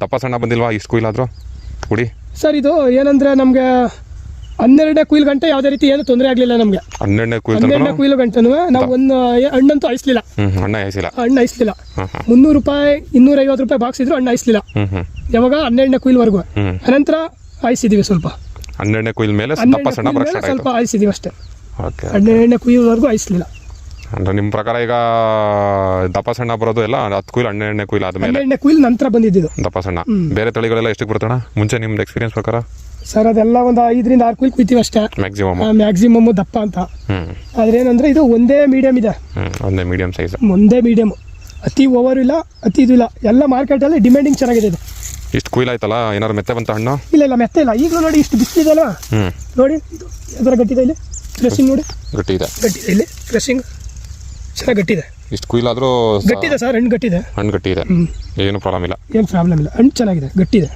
ದಪ್ಪ ಸಣ್ಣ ಬಂದಿಲ್ವಾ ಇಷ್ಟು ಕುಯ್ಲಾದರೂ ಕುಡಿ ಸರ್ ಇದು ಏನಂದರೆ ನಮಗೆ 12ನೇ ಕುಯ್ಲು ಗಂಟೆ ಯಾವುದೇ ರೀತಿ ಏನು ತೊಂದರೆ ಆಗಲಿಲ್ಲ ನಮಗೆ. 12ನೇ ಕುಯ್ಲು ಗಂಟೆನೂ ನಾವು ಒಂದು ಹಣ್ಣಂತೂ ಐಸ್ಲಿಲ್ಲ. ಹಣ್ಣು ಐಸ್ಲಿಲ್ಲ. 300 ರೂಪಾಯಿ 250 ರೂಪಾಯಿ ಬಾಕ್ಸ್ ಇದ್ರು ಹಣ್ಣು ಐಸ್ಲಿಲ್ಲ. ಯಾವಾಗ 12ನೇ ಕುಯ್ಲ್ವರೆಗೂ. ಅನಂತರ ಐಸಿದೀವಿ ಸ್ವಲ್ಪ. 12ನೇ ಕುಯ್ಲ್ ಮೇಲೆ ಸ್ವಲ್ಪ ಐಸಿದೀವಿ ಅಷ್ಟೇ. 12ನೇ ಕುಯ್ಲ್ವರೆಗೂ ಐಸ್ಲಿಲ್ಲ. ಅಂದ್ರೆ ನಿಮ್ಮ ಪ್ರಕಾರ ಈಗ ದಪ್ಪ ಸಣ್ಣ ಬರೋದು ಎಲ್ಲ 10 ಕುಯ್ಲ್ 12ನೇ ಕುಯ್ಲ್ ಆದ್ಮೇಲೆ 12ನೇ ಕುಯ್ಲ್ ನಂತರ ಬಂದಿದ್ದು ದಪ್ಪ ಸಣ್ಣ. ಬೇರೆ ತಳಿಗಳೆಲ್ಲ ಎಷ್ಟಕ್ಕೆ ಬರ್ತಣ ಮುಂಚೆ ನಿಮ್ದು ಎಕ್ಸ್ಪೀರಿಯನ್ಸ್ ಪ್ರಕಾರ? ಸರ್ ಅದೆಲ್ಲ ಒಂದು 5ರಿಂದ 6 ಕುಯ್ಲ್ ಕುಯ್ತೀವಿ ಅಷ್ಟೇ ಮ್ಯಾಕ್ಸಿಮಮ್ ದಪ್ಪ ಅಂತ. ಅದ್ರೇನಂದ್ರೆ ಇದು ಒಂದೇ ಮೀಡಿಯಂ ಇದೆ. ಒಂದೇ ಮೀಡಿಯಂ ಸೈಜ್, ಒಂದೇ ಮೀಡಿಯಂ. ಅತಿ ಓವರ್ ಇಲ್ಲ ಅತಿ ಇದು ಇಲ್ಲ. ಎಲ್ಲ ಮಾರ್ಕೆಟಲ್ಲಿ ಡಿಮ್ಯಾಂಡಿಂಗ್ ಚೆನ್ನಾಗಿದೆ ಇದು. ಇಷ್ಟು ಕುಯ್ಲ್ ಆಯ್ತಲ್ಲ, ಏನಾದ್ರು ಮೆತ್ತೆ ಬಂತ ಹಣ್ಣು? ಇಲ್ಲ ಮೆತ್ತೆ ಇಲ್ಲ. ಈಗಲೂ ನೋಡಿ ಇಷ್ಟು ಬಿಸಿಲಿದೆ ಅಲ್ವಾ, ನೋಡಿ ಅದರ ಗಟ್ಟಿದೆ. ಇಲ್ಲಿ ಕ್ರಶಿಂಗ್ ನೋಡಿ ಗಟ್ಟಿದೆ ಇಲ್ಲಿ, ಕ್ರಶಿಂಗ್ ಚೆನ್ನಾಗಿ ಗಟ್ಟಿದೆ. ಇಷ್ಟು ಕುಯ್ಲಾದ್ರೂ ಗಟ್ಟಿದೆ ಸರ್, ಹಣ್ಣು ಗಟ್ಟಿದೆ. ಏನು ಪ್ರಾಬ್ಲಮ್ ಇಲ್ಲ. ಹಣ್ಣು ಚೆನ್ನಾಗಿದೆ, ಗಟ್ಟಿದೆ.